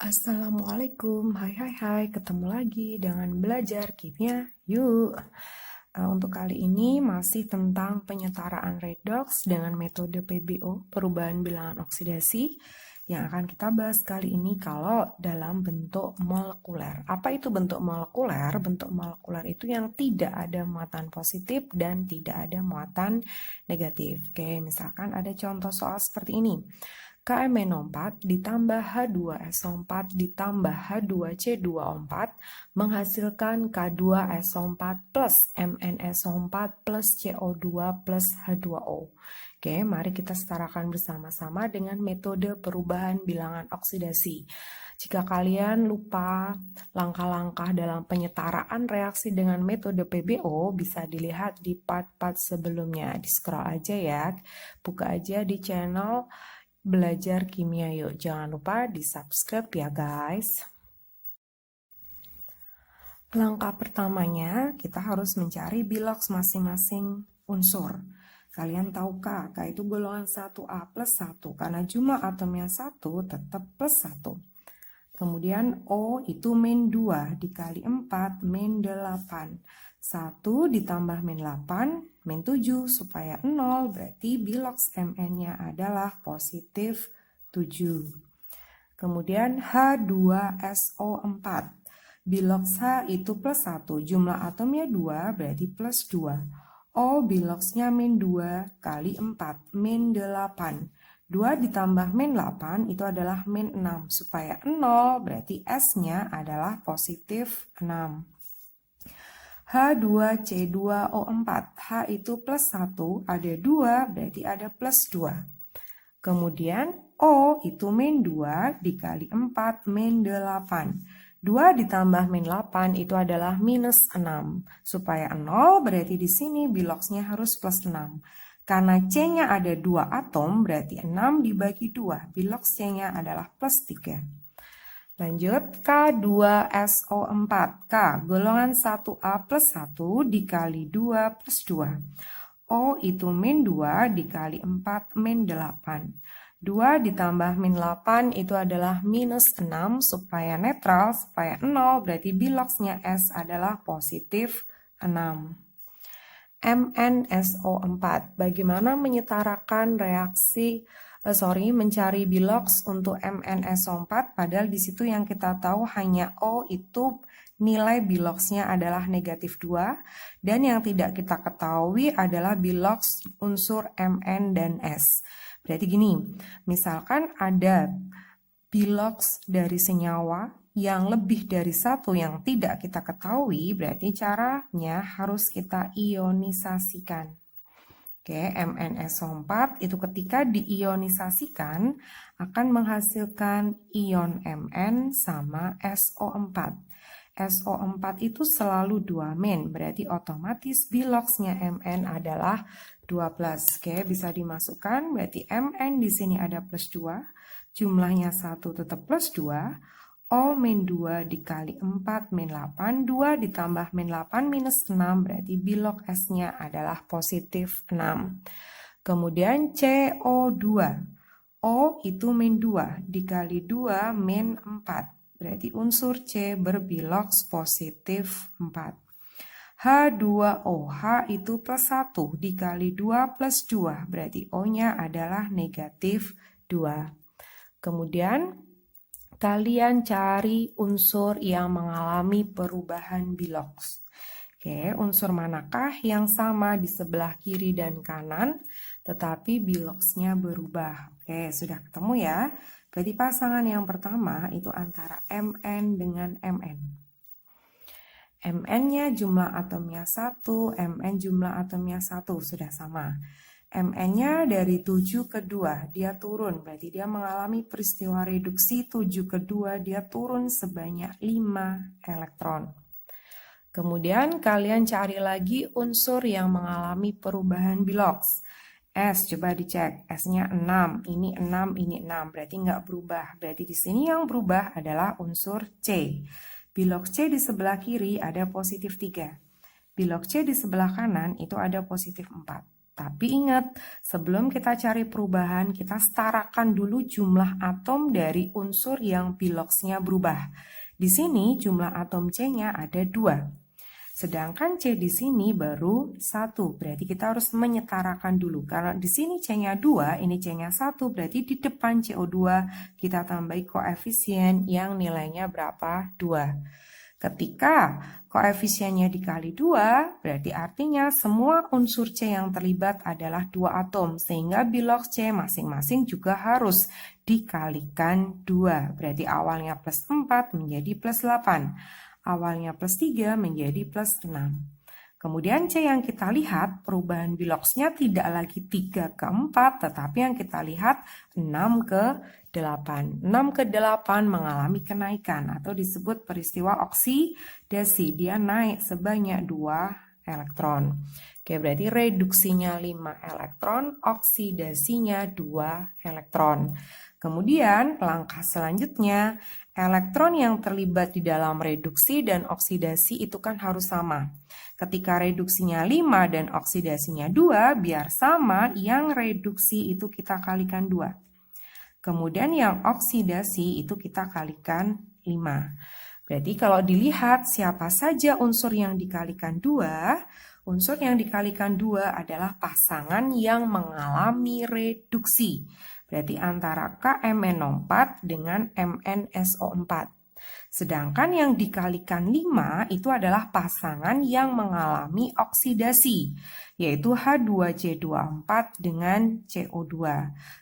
Assalamualaikum, hai, ketemu lagi dengan belajar kimia, yuk. Untuk kali ini masih tentang penyetaraan redox dengan metode PBO, perubahan bilangan oksidasi, yang akan kita bahas kali ini kalau dalam bentuk molekuler. Apa itu bentuk molekuler? Bentuk molekuler itu yang tidak ada muatan positif dan tidak ada muatan negatif. Oke, misalkan ada contoh soal seperti ini. KMNO4 ditambah H2SO4 ditambah H2C2O4 menghasilkan K2SO4 plus MnSO4 plus CO2 plus H2O. Oke, mari kita setarakan bersama-sama dengan metode perubahan bilangan oksidasi. Jika kalian lupa langkah-langkah dalam penyetaraan reaksi dengan metode PBO, bisa dilihat di part-part sebelumnya. Di scroll aja ya, buka aja di channel Belajar Kimia Yuk. Jangan lupa di subscribe ya guys. Langkah pertamanya kita harus mencari bilox masing-masing unsur. Kalian tahu K itu golongan 1A plus 1. Karena jumlah atomnya 1 tetap plus 1. Kemudian O itu min 2 dikali 4 min 8. 1 ditambah min 8, min 7 supaya 0, berarti bilox Mn-nya adalah positif 7. Kemudian H2SO4. Bilox H itu plus 1, jumlah atomnya 2, berarti plus 2. O biloxnya min 2 kali 4, min 8. 2 ditambah min 8 itu adalah min 6. Supaya 0 berarti S-nya adalah positif 6. H2C2O4. H itu plus 1, ada 2 berarti ada plus 2. Kemudian O itu min 2 dikali 4 min 8. 2 ditambah min 8 itu adalah minus 6. Supaya 0 berarti di sini biloxnya harus plus 6. Karena C-nya ada 2 atom, berarti 6 dibagi 2. Bilox C-nya adalah plus 3. Lanjut, K2SO4. K, golongan 1A plus 1 dikali 2 plus 2. O itu min 2 dikali 4 min 8. 2 ditambah min 8 itu adalah minus 6, supaya netral, supaya 0, berarti biloxnya S adalah positif 6. MnSO4. Bagaimana menyetarakan mencari bilox untuk MnSO4, padahal di situ yang kita tahu hanya O itu nilai biloxnya adalah negatif 2, dan yang tidak kita ketahui adalah bilox unsur Mn dan S. Berarti gini, misalkan ada bilox dari senyawa yang lebih dari satu yang tidak kita ketahui, berarti caranya harus kita ionisasikan. Oke, MnSO4 itu ketika diionisasikan akan menghasilkan ion Mn sama SO4. SO4 itu selalu 2 min, berarti otomatis biloxnya Mn adalah 2+. Oke, bisa dimasukkan, berarti Mn di sini ada plus 2, jumlahnya 1 tetap plus 2, O min 2 dikali 4 min 8, 2 ditambah min 8 minus 6, berarti bilox S-nya adalah positif 6. Kemudian CO2. O itu min 2 dikali 2 min 4, berarti unsur C berbilox positif 4. H2O, H itu plus 1 dikali 2 plus 2, berarti O-nya adalah negatif 2. Kemudian kalian cari unsur yang mengalami perubahan bilox. Oke, unsur manakah yang sama di sebelah kiri dan kanan, tetapi biloxnya berubah? Oke, sudah ketemu ya. Berarti pasangan yang pertama itu antara Mn dengan Mn. Mn-nya jumlah atomnya 1, Mn jumlah atomnya 1, sudah sama. Mn-nya dari 7 ke 2, dia turun, berarti dia mengalami peristiwa reduksi 7 ke 2, dia turun sebanyak 5 elektron. Kemudian kalian cari lagi unsur yang mengalami perubahan bilox. S, coba dicek, S-nya 6, ini 6, ini 6, berarti nggak berubah. Berarti di sini yang berubah adalah unsur C. Bilox C di sebelah kiri ada positif 3. Bilox C di sebelah kanan itu ada positif 4. Tapi ingat, sebelum kita cari perubahan, kita setarakan dulu jumlah atom dari unsur yang biloxnya berubah. Di sini jumlah atom C-nya ada 2. Sedangkan C di sini baru 1, berarti kita harus menyetarakan dulu. Karena di sini C-nya 2, ini C-nya 1, berarti di depan CO2 kita tambahi koefisien yang nilainya berapa? 2. Ketika koefisiennya dikali 2, berarti artinya semua unsur C yang terlibat adalah 2 atom. Sehingga bilox C masing-masing juga harus dikalikan 2. Berarti awalnya plus 4 menjadi plus 8. Awalnya plus 3 menjadi plus 6. Kemudian C yang kita lihat perubahan biloxnya tidak lagi 3 ke 4, tetapi yang kita lihat 6 ke 8. 6 ke 8 mengalami kenaikan atau disebut peristiwa oksidasi. Dia naik sebanyak 2 elektron. Oke, berarti reduksinya 5 elektron, oksidasinya 2 elektron. Kemudian langkah selanjutnya, elektron yang terlibat di dalam reduksi dan oksidasi itu kan harus sama. Ketika reduksinya 5 dan oksidasinya 2, biar sama, yang reduksi itu kita kalikan 2. Kemudian yang oksidasi itu kita kalikan 5. Berarti kalau dilihat siapa saja unsur yang dikalikan 2, unsur yang dikalikan 2 adalah pasangan yang mengalami reduksi. Berarti antara KMnO4 dengan MnSO4. Sedangkan yang dikalikan 5 itu adalah pasangan yang mengalami oksidasi, yaitu H2C24 dengan CO2.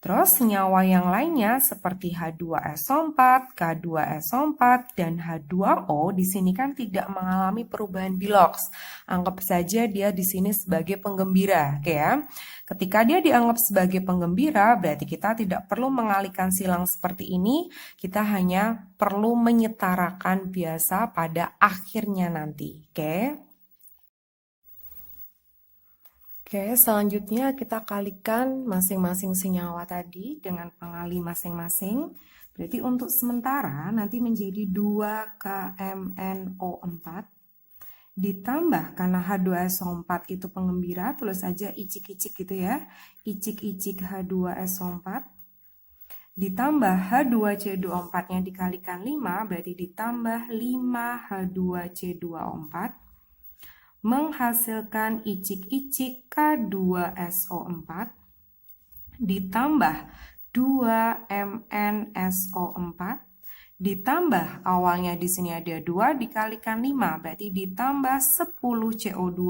Terus senyawa yang lainnya seperti H2SO4, K2SO4, dan H2O di sini kan tidak mengalami perubahan bilox. Anggap saja dia di sini sebagai penggembira, oke ya. Ketika dia dianggap sebagai penggembira, berarti kita tidak perlu mengalihkan silang seperti ini, kita hanya perlu menyetarakan biasa pada akhirnya nanti, oke? Oke, selanjutnya kita kalikan masing-masing senyawa tadi dengan pengali masing-masing. Berarti untuk sementara nanti menjadi 2KMnO4 ditambah karena H2SO4 itu penggembira, tulis aja icik-icik gitu ya. Icik-icik H2SO4 ditambah H2C24-nya dikalikan 5, berarti ditambah 5H2C24 menghasilkan icik-icik K2SO4 ditambah 2MnSO4 ditambah awalnya di sini ada 2 dikalikan 5, berarti ditambah 10 CO2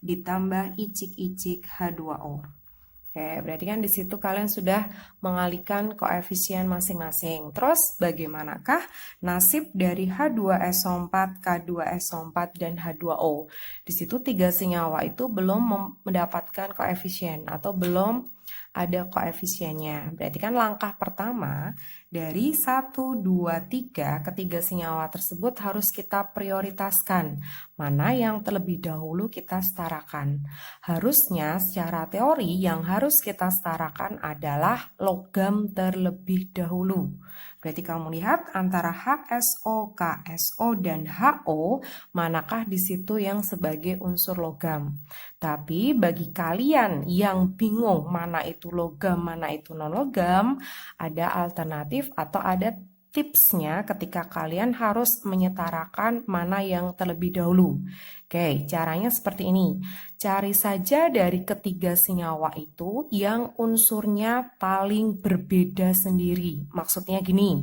ditambah icik-icik H2O. Oke, berarti kan di situ kalian sudah mengalihkan koefisien masing-masing. Terus bagaimanakah nasib dari H2SO4, K2SO4, dan H2O? Di situ 3 senyawa itu belum mendapatkan koefisien atau belum ada koefisiennya. Berarti kan langkah pertama dari 1, 2, 3, ketiga senyawa tersebut harus kita prioritaskan. Mana yang terlebih dahulu kita setarakan. Harusnya secara teori yang harus kita setarakan adalah logam terlebih dahulu. Berarti kamu lihat antara HSO, KSO, dan HO, manakah di situ yang sebagai unsur logam. Tapi bagi kalian yang bingung mana itu logam, mana itu non-logam, ada alternatif atau ada tipsnya ketika kalian harus menyetarakan mana yang terlebih dahulu. Oke, caranya seperti ini. Cari saja dari ketiga senyawa itu yang unsurnya paling berbeda sendiri. Maksudnya gini,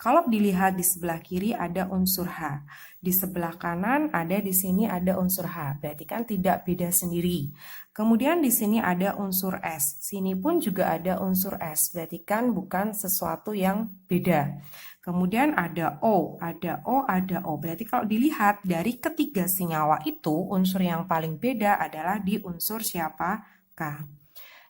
kalau dilihat di sebelah kiri ada unsur H, di sebelah kanan ada di sini ada unsur H, berarti kan tidak beda sendiri. Kemudian di sini ada unsur S, sini pun juga ada unsur S, berarti kan bukan sesuatu yang beda. Kemudian ada O, ada O, ada O. Berarti kalau dilihat dari ketiga senyawa itu, unsur yang paling beda adalah di unsur siapa? K.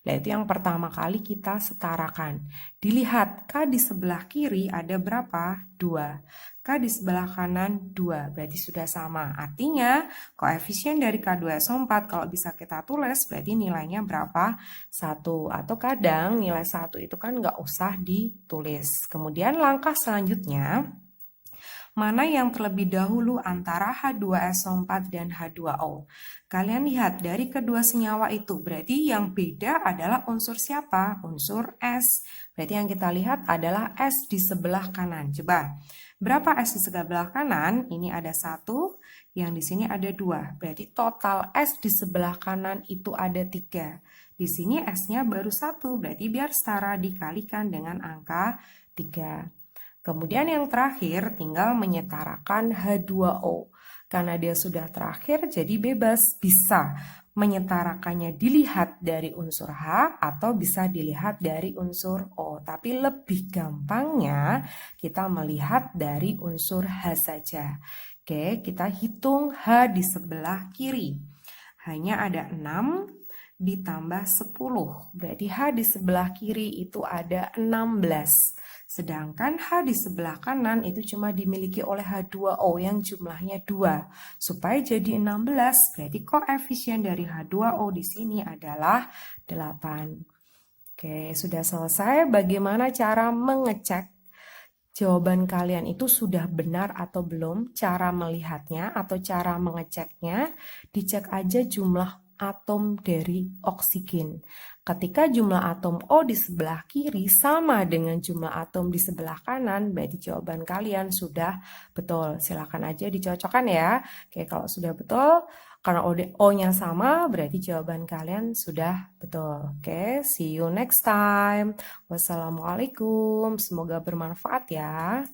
Nah, itu yang pertama kali kita setarakan. Dilihat K di sebelah kiri ada berapa? 2. K di sebelah kanan 2. Berarti sudah sama. Artinya koefisien dari K2SO4 kalau bisa kita tulis berarti nilainya berapa? 1. Atau kadang nilai 1 itu kan nggak usah ditulis. Kemudian langkah selanjutnya, mana yang terlebih dahulu antara H2SO4 dan H2O. Kalian lihat dari kedua senyawa itu, berarti yang beda adalah unsur siapa? Unsur S. Berarti yang kita lihat adalah S di sebelah kanan. Coba, berapa S di sebelah kanan? Ini ada 1, yang di sini ada 2. Berarti total S di sebelah kanan itu ada 3. Di sini S-nya baru 1, berarti biar setara dikalikan dengan angka 3. Kemudian yang terakhir tinggal menyetarakan H2O. Karena dia sudah terakhir jadi bebas, bisa menyetarakannya dilihat dari unsur H atau bisa dilihat dari unsur O. Tapi lebih gampangnya kita melihat dari unsur H saja. Oke, kita hitung H di sebelah kiri. Hanya ada 6 ditambah 10. Berarti H di sebelah kiri itu ada 16. Sedangkan H di sebelah kanan itu cuma dimiliki oleh H2O yang jumlahnya 2. Supaya jadi 16, berarti koefisien dari H2O di sini adalah 8. Oke, sudah selesai. Bagaimana cara mengecek jawaban kalian itu sudah benar atau belum? Cara melihatnya atau cara mengeceknya, dicek aja jumlah atom dari oksigen. Ketika jumlah atom O di sebelah kiri sama dengan jumlah atom di sebelah kanan, berarti jawaban kalian sudah betul. Silakan aja dicocokkan ya. Oke, kalau sudah betul, karena O-nya sama, berarti jawaban kalian sudah betul. Oke, see you next time. Wassalamualaikum, semoga bermanfaat ya.